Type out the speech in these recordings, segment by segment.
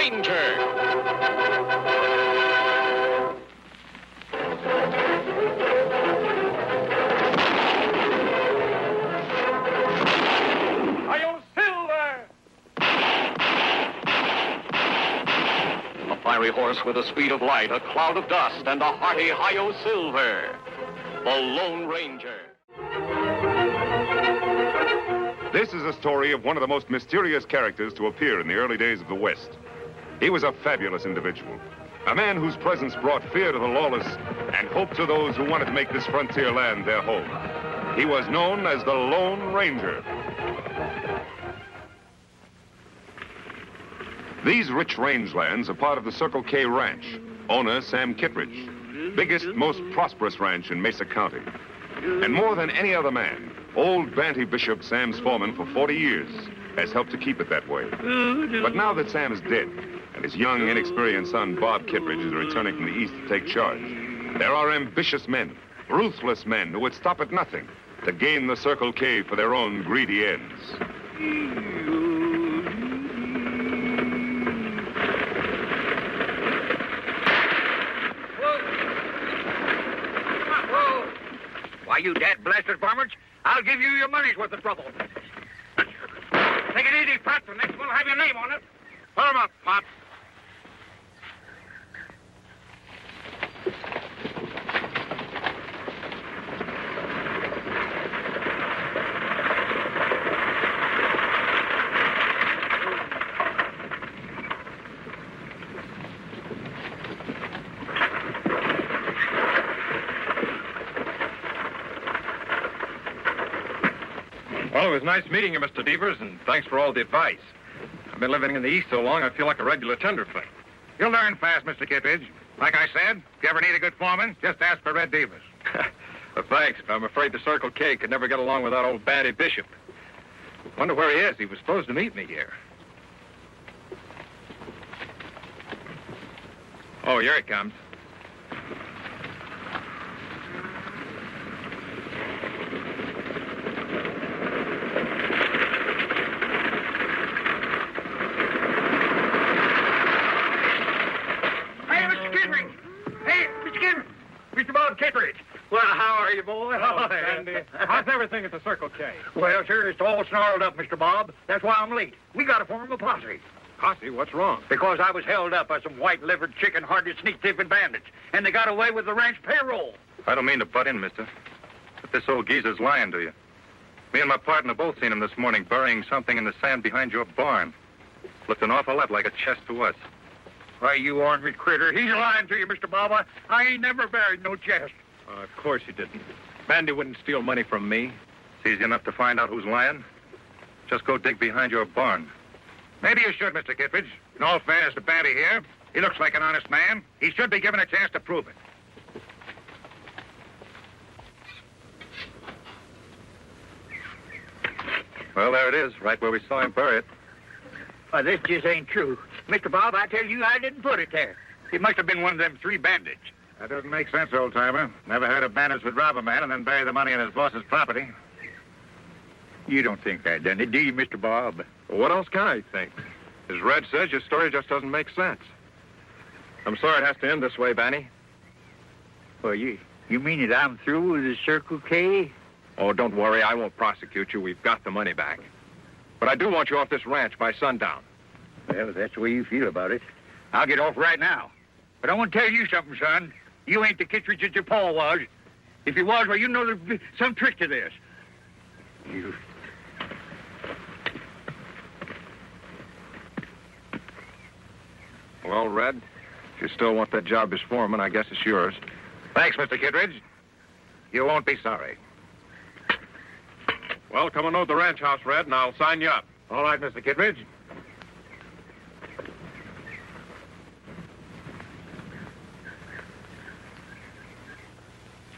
Ranger. A fiery horse with the speed of light, a cloud of dust, and a hearty Hi-Yo Silver. The Lone Ranger. This is a story of one of the most mysterious characters to appear in the early days of the West. He was a fabulous individual, a man whose presence brought fear to the lawless and hope to those who wanted to make this frontier land their home. He was known as the Lone Ranger. These rich rangelands are part of the Circle K Ranch, owner Sam Kittredge, biggest, most prosperous ranch in Mesa County. And more than any other man, old Banty Bishop, Sam's foreman for 40 years, has helped to keep it that way. But now that Sam is dead, and his young, inexperienced son, Bob Kittredge, is returning from the east to take charge, there are ambitious men, ruthless men who would stop at nothing to gain the Circle K for their own greedy ends. Why, you dad-blasted farmers, I'll give you your money's worth of trouble. Take it easy, Pop. The next one will have your name on it. Pull him up, Pop. Well, it was nice meeting you, Mr. Devers, and thanks for all the advice. I've been living in the East so long, I feel like a regular tenderfoot. You'll learn fast, Mr. Kittredge. Like I said, if you ever need a good foreman, just ask for Red Devers. Well, thanks, but I'm afraid the Circle K could never get along without old Banty Bishop. Wonder where he is. He was supposed to meet me here. Oh, here he comes. Mr. Bob Kittredge. Well, how are you, boy? Oh, Sandy. How's everything at the Circle K? Well, sir, it's all snarled up, Mr. Bob. That's why I'm late. We got to form a posse. Posse? What's wrong? Because I was held up by some white-livered, chicken-hearted, sneak-thieving bandits, and they got away with the ranch payroll. I don't mean to butt in, mister, but this old geezer's lying to you. Me and my partner both seen him this morning burying something in the sand behind your barn. Looked an awful lot like a chest to us. Why, you ornery critter, he's lying to you, Mr. Bob. I ain't never buried no chest. Of course you didn't. Bandy wouldn't steal money from me. It's easy enough to find out who's lying. Just go dig behind your barn. Maybe you should, Mr. Kittredge. In all fairness to Banty here, he looks like an honest man. He should be given a chance to prove it. Well, there it is, right where we saw him bury it. Why, this just ain't true. Mr. Bob, I tell you, I didn't put it there. It must have been one of them three bandits. That doesn't make sense, old-timer. Never heard of bandits would rob a man and then bury the money in his boss's property. You don't think that, do you, Mr. Bob? Well, what else can I think? As Red says, your story just doesn't make sense. I'm sorry it has to end this way, Banty. Well, you mean that I'm through with the Circle K? Oh, don't worry. I won't prosecute you. We've got the money back. But I do want you off this ranch by sundown. Well, if that's the way you feel about it, I'll get off right now. But I want to tell you something, son. You ain't the Kittredge that your pa was. If he was, well, you know there's some trick to this. You... Well, Red, if you still want that job as foreman, I guess it's yours. Thanks, Mr. Kittredge. You won't be sorry. Well, come on over to the ranch house, Red, and I'll sign you up. All right, Mr. Kittredge.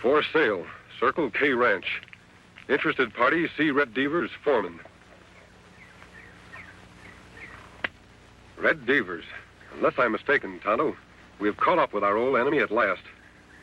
For sale, Circle K Ranch. Interested party, see Red Devers, foreman. Red Devers. Unless I'm mistaken, Tonto, we've caught up with our old enemy at last.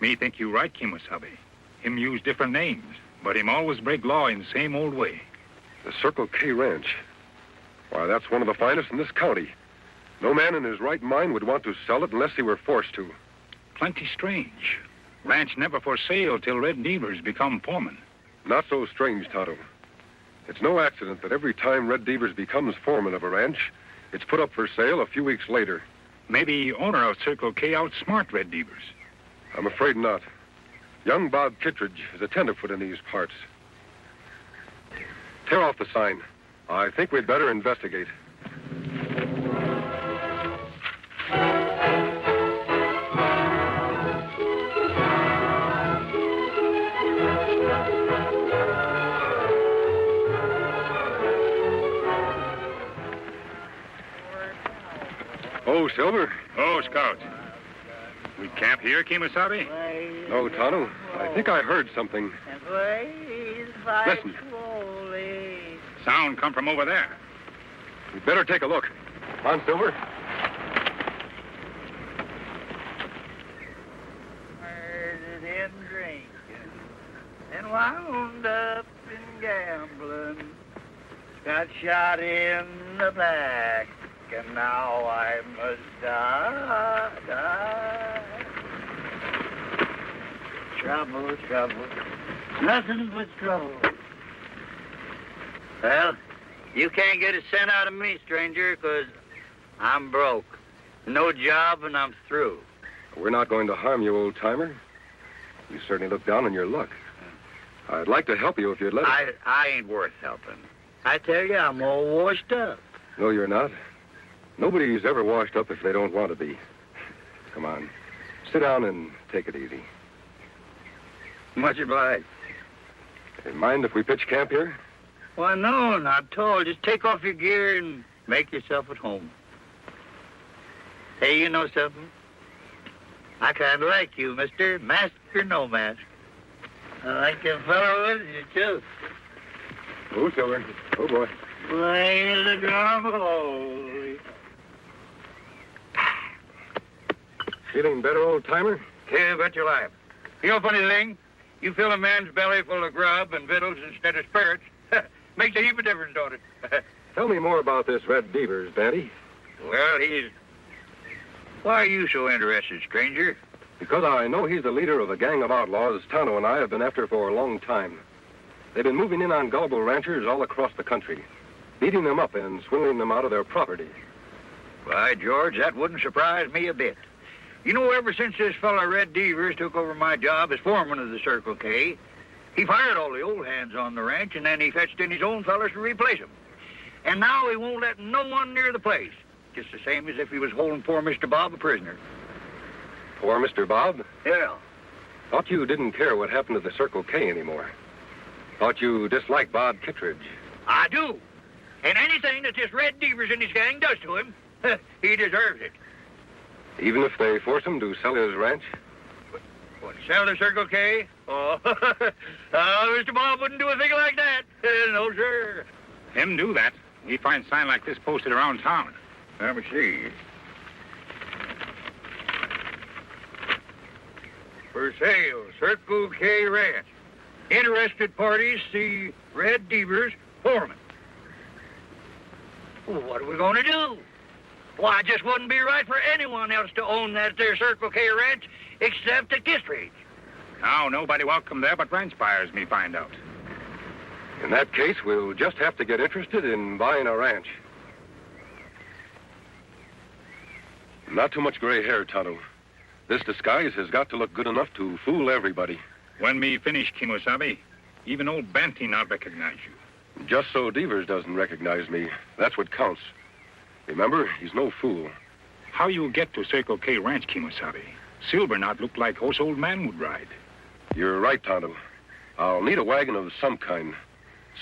Me think you right, Kimasabi. Him use different names, but him always break law in the same old way. The Circle K Ranch. Why, that's one of the finest in this county. No man in his right mind would want to sell it unless he were forced to. Plenty strange. Ranch never for sale till Red Devers become foreman. Not so strange, Tonto. It's no accident that every time Red Devers becomes foreman of a ranch, it's put up for sale a few weeks later. Maybe owner of Circle K outsmart Red Devers. I'm afraid not. Young Bob Kittredge is a tenderfoot in these parts. Tear off the sign. I think we'd better investigate. Oh, Silver. Oh, Scout. We camp here, Kemosabe? No, Tonto. I think I heard something. Listen. Sound come from over there. We'd better take a look. On, Silver. Murdered and drinking and wound up in gambling. Got shot in the back, and now I must die. Trouble, trouble, nothing but trouble. Well, you can't get a cent out of me, stranger, 'cause I'm broke. No job, and I'm through. We're not going to harm you, old-timer. You certainly look down on your luck. I'd like to help you if you'd let us. I ain't worth helping. I tell you, I'm all washed up. No, you're not. Nobody's ever washed up if they don't want to be. Come on. Sit down and take it easy. Much obliged. Hey, mind if we pitch camp here? Why, no, not at all. Just take off your gear and make yourself at home. Hey, you know something? I kind of like you, mister. Mask or no mask. I like a fellow with you, too. Oh, Silver. Oh, boy. Play the drum holy. Feeling better, old-timer? Yeah, bet your life. You know, funny thing? You fill a man's belly full of grub and victuals instead of spirits. Makes a heap of difference, don't it? Tell me more about this Red Devers, Banty. Well, Why are you so interested, stranger? Because I know he's the leader of a gang of outlaws Tonto and I have been after for a long time. They've been moving in on gullible ranchers all across the country, beating them up and swindling them out of their property. Why, George, that wouldn't surprise me a bit. You know, ever since this fella Red Devers took over my job as foreman of the Circle K, he fired all the old hands on the ranch, and then he fetched in his own fellas to replace them. And now he won't let no one near the place, just the same as if he was holding poor Mr. Bob a prisoner. Poor Mr. Bob? Yeah. Thought you didn't care what happened to the Circle K anymore. Thought you disliked Bob Kittredge. I do. And anything that this Red Devers and his gang does to him, he deserves it. Even if they force him to sell his ranch? What, sell the Circle K? Oh, Mr. Bob wouldn't do a thing like that. No, sir. Him do that. We find sign like this posted around town. Let me see. For sale, Circle K Ranch. Interested parties see Red Devers, foreman. Well, what are we going to do? Why, it just wouldn't be right for anyone else to own that there Circle K Ranch except the Kittredge. Now, nobody welcome there but ranch buyers, me find out. In that case, we'll just have to get interested in buying a ranch. Not too much gray hair, Tonto. This disguise has got to look good enough to fool everybody. When me finish, Kemosabe, even old Banty not recognize you. Just so Devers doesn't recognize me, that's what counts. Remember, he's no fool. How you get to Circle K Ranch, Kemosabe? Silver not look like horse old man would ride. You're right, Tonto. I'll need a wagon of some kind.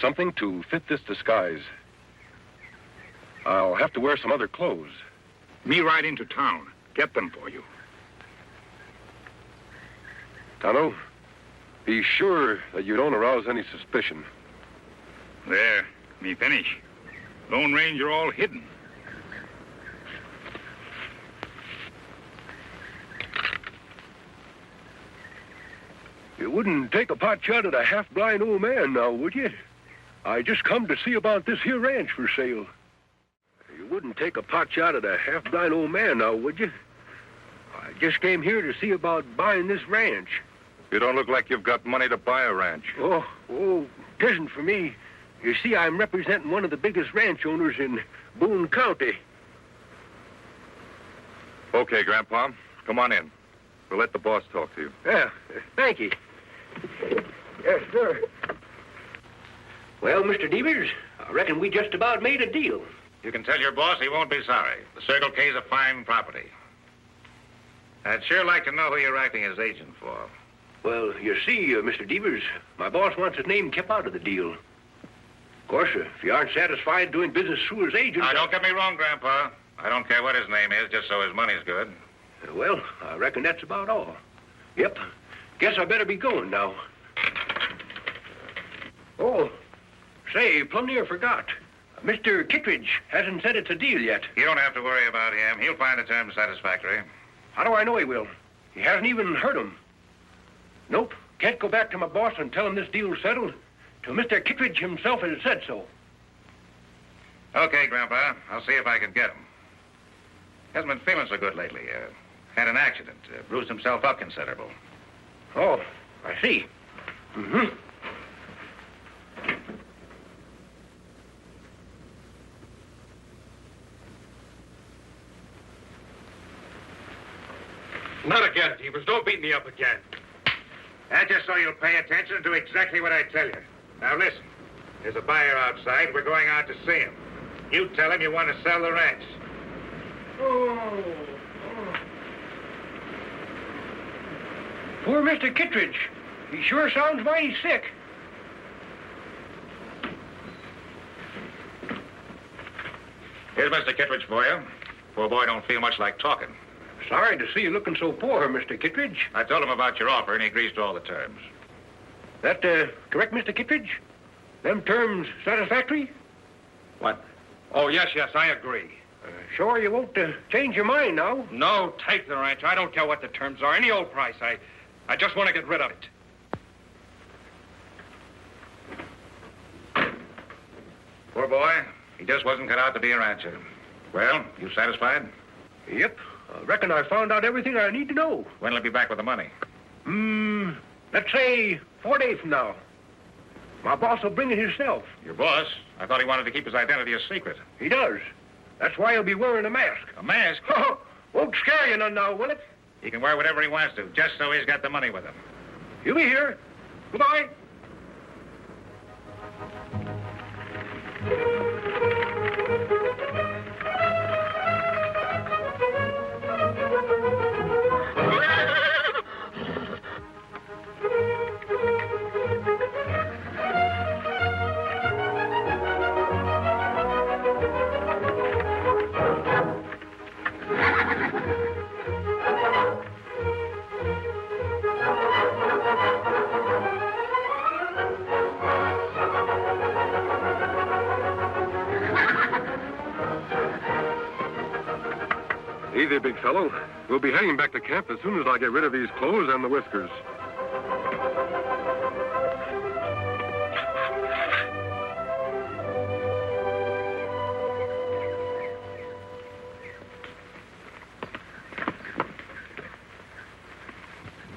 Something to fit this disguise. I'll have to wear some other clothes. Me ride into town. Get them for you. Tonto, be sure that you don't arouse any suspicion. There, me finish. Lone Ranger all hidden. You wouldn't take a pot shot at a half-blind old man now, would you? I just come to see about this here ranch for sale. You You wouldn't take a pot shot at a half-blind old man now, would you? I just came here to see about buying this ranch. You don't look like you've got money to buy a ranch. Oh, it isn't for me. You see, I'm representing one of the biggest ranch owners in Boone County. Okay, Grandpa. Come on in. We'll let the boss talk to you. Yeah, thank you. Yes, sir. Well, Mr. Devers, I reckon we just about made a deal. You can tell your boss he won't be sorry. The Circle K's a fine property. I'd sure like to know who you're acting as agent for. Well, you see, Mr. Devers, my boss wants his name kept out of the deal. Of course, if you aren't satisfied doing business through his agent... Now, don't get me wrong, Grandpa. I don't care what his name is, just so his money's good. Well, I reckon that's about all. Yep. Guess I better be going now. Oh, say, plumb near forgot. Mr. Kittredge hasn't said it's a deal yet. You don't have to worry about him. He'll find the terms satisfactory. How do I know he will? He hasn't even heard 'em. Nope. Can't go back to my boss and tell him this deal's settled till Mr. Kittredge himself has said so. Okay, Grandpa. I'll see if I can get him. Hasn't been feeling so good lately. Had an accident. Bruised himself up considerable. Oh, I see. Mm-hmm. Not again, Devers. Don't beat me up again. That's just so you'll pay attention and do exactly what I tell you. Now, listen. There's a buyer outside. We're going out to see him. You tell him you want to sell the ranch. Poor Mr. Kittredge. He sure sounds mighty sick. Here's Mr. Kittredge for you. Poor boy don't feel much like talking. Sorry to see you looking so poor, Mr. Kittredge. I told him about your offer, and he agrees to all the terms. That, correct, Mr. Kittredge? Them terms satisfactory? What? Oh, yes, I agree. Sure you won't change your mind now? No, take the ranch. I don't care what the terms are. Any old price. I just want to get rid of it. Poor boy. He just wasn't cut out to be a rancher. Well, you satisfied? Yep. I reckon I found out everything I need to know. When'll he be back with the money? Let's say 4 days from now. My boss will bring it himself. Your boss? I thought he wanted to keep his identity a secret. He does. That's why he'll be wearing a mask. A mask? Won't scare you none now, will it? He can wear whatever he wants to, just so he's got the money with him. He'll be here. Goodbye. Easy, big fellow. We'll be heading back to camp as soon as I get rid of these clothes and the whiskers.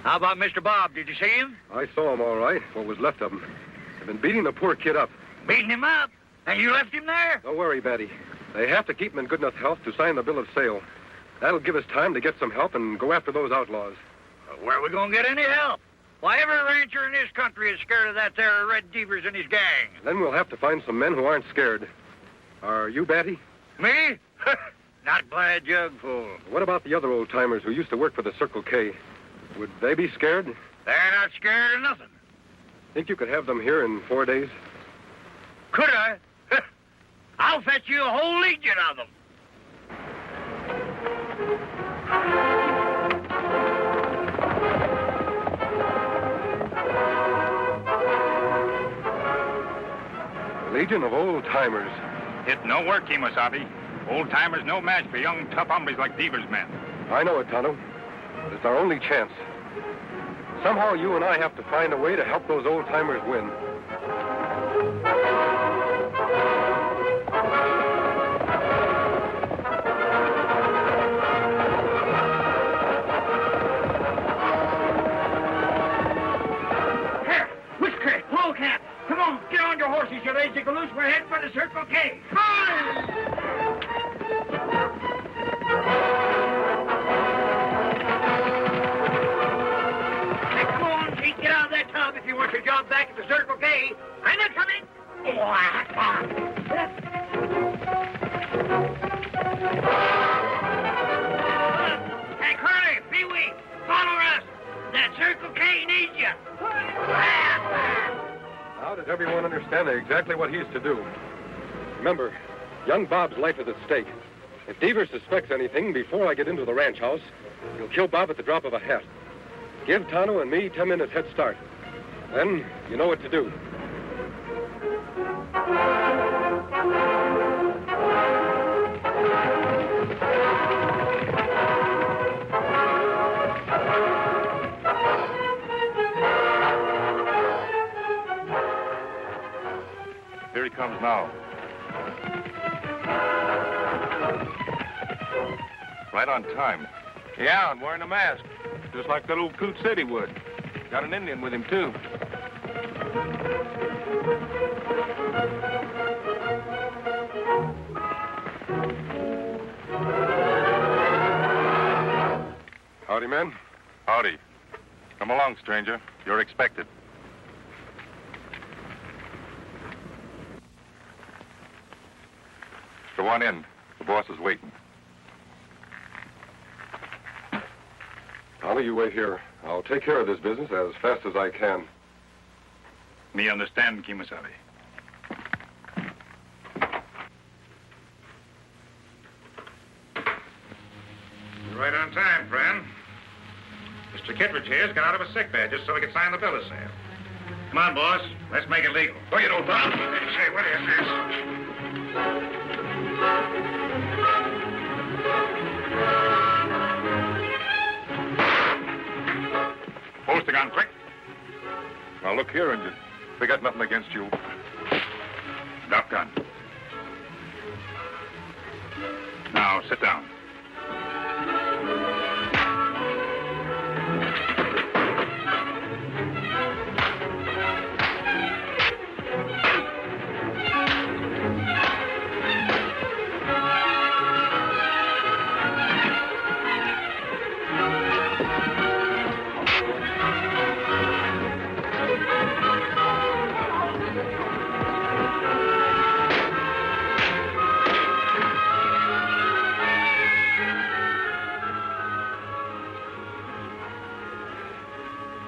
How about Mr. Bob? Did you see him? I saw him all right, what was left of him. They've been beating the poor kid up. Beating him up? And you left him there? Don't worry, Banty. They have to keep him in good enough health to sign the bill of sale. That'll give us time to get some help and go after those outlaws. Where are we going to get any help? Why, every rancher in this country is scared of that there Red Devers and his gang. Then we'll have to find some men who aren't scared. Are you, Banty? Me? Not by a jugful. What about the other old-timers who used to work for the Circle K? Would they be scared? They're not scared of nothing. Think you could have them here in 4 days? Could I? I'll fetch you a whole legion of them. Legion of old-timers. It no work, Kemosabe. Old-timers no match for young, tough hombres like Devers' men. I know it, Tonto. But it's our only chance. Somehow you and I have to find a way to help those old-timers win. bosses, you're ready to go loose. We're heading for the Circle K. Come on! Hey, come on, Pete. Get out of that tub if you want your job back at the Circle K. I'm not coming. Hey, Curly, Pee-wee, follow us. That Circle K needs you. Now does everyone understand exactly what he's to do? Remember, young Bob's life is at stake. If Devers suspects anything before I get into the ranch house, he'll kill Bob at the drop of a hat. Give Tonto and me 10 minutes head start. Then you know what to do. Here he comes now. Right on time. Yeah, and wearing a mask. Just like that old coot said he would. Got an Indian with him, too. Howdy, men. Howdy. Come along, stranger. You're expected. Go on in. The boss is waiting. Tonto, you wait here. I'll take care of this business as fast as I can. Me understand, Kimasabi. You're right on time, friend. Mr. Kittredge here's got out of a sick bed just so he could sign the bill of sale. Come on, boss. Let's make it legal. Oh, you don't, Bob. Say, what is this? Post the gun, quick. Now, look here, Injun. They got nothing against you. Drop gun. Now, sit down.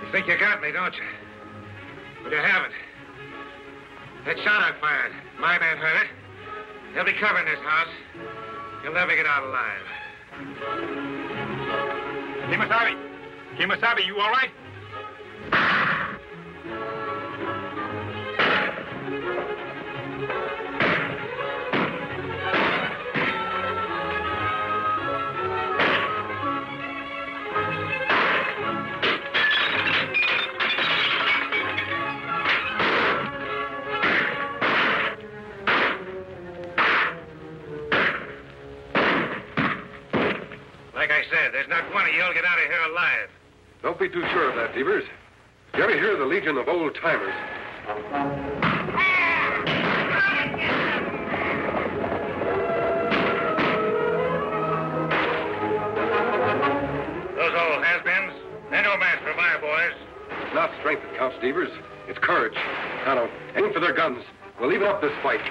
You think you got me, don't you? But you haven't. That shot I fired, my man heard it. They'll be covering this house. You'll never get out alive. Kimasabi! Kimasabi, you all right? Like I said, there's not one of you'll get out of here alive. Don't be too sure of that, Devers. You ever hear of the Legion of Old Timers? Those old has-beens, they're no match for my boys. It's not strength that counts, Devers. It's courage. Tonto, aim for their guns. We'll even up this fight.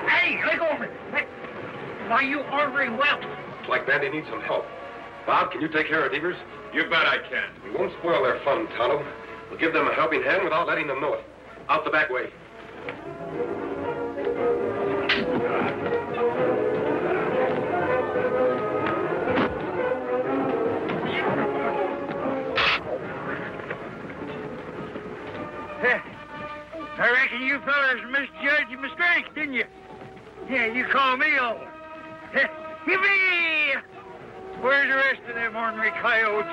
Hey, let go of me. Hey, why, you ornery whelp. Looks like Banty needs some help. Bob, can you take care of Devers? You bet I can. We won't spoil their fun, Tonto. We'll give them a helping hand without letting them know it. Out the back way. I reckon you fellas misjudged my strength, didn't you? Yeah, you called me old. Yippee! Where's the rest of them ornery coyotes?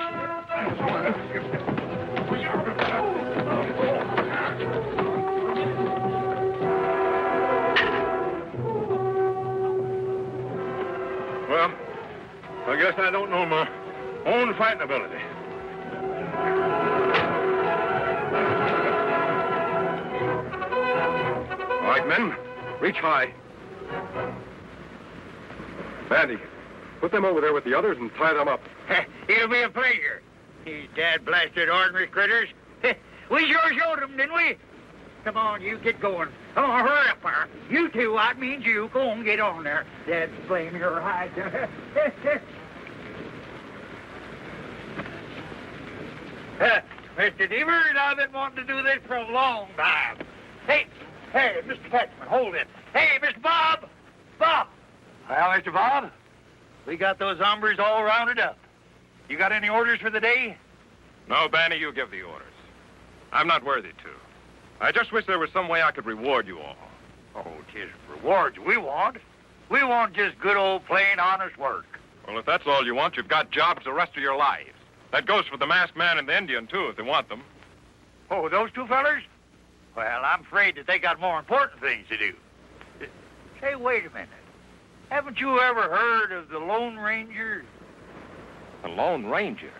Well, I guess I don't know my own fighting ability. All right, men, reach high. Bandy, put them over there with the others and tie them up. It'll be a pleasure. These dad-blasted ornery critters. We sure showed them, didn't we? Come on, you get going. Come on, hurry up there. You two, I mean you, go on, get on there. Dad's blame your hide. Mr. Devers, I've been wanting to do this for a long time. Hey, Mr. Catchman, hold it. Hey, Mr. Bob! Bob! Well, Mr. Bob, we got those hombres all rounded up. You got any orders for the day? No, Banty, you give the orders. I'm not worthy to. I just wish there was some way I could reward you all. Oh, 'tis rewards we want. We want just good old plain honest work. Well, if that's all you want, you've got jobs the rest of your lives. That goes for the masked man and the Indian, too, if they want them. Oh, those two fellers? Well, I'm afraid that they got more important things to do. Say, wait a minute. Haven't you ever heard of the Lone Ranger? The Lone Ranger?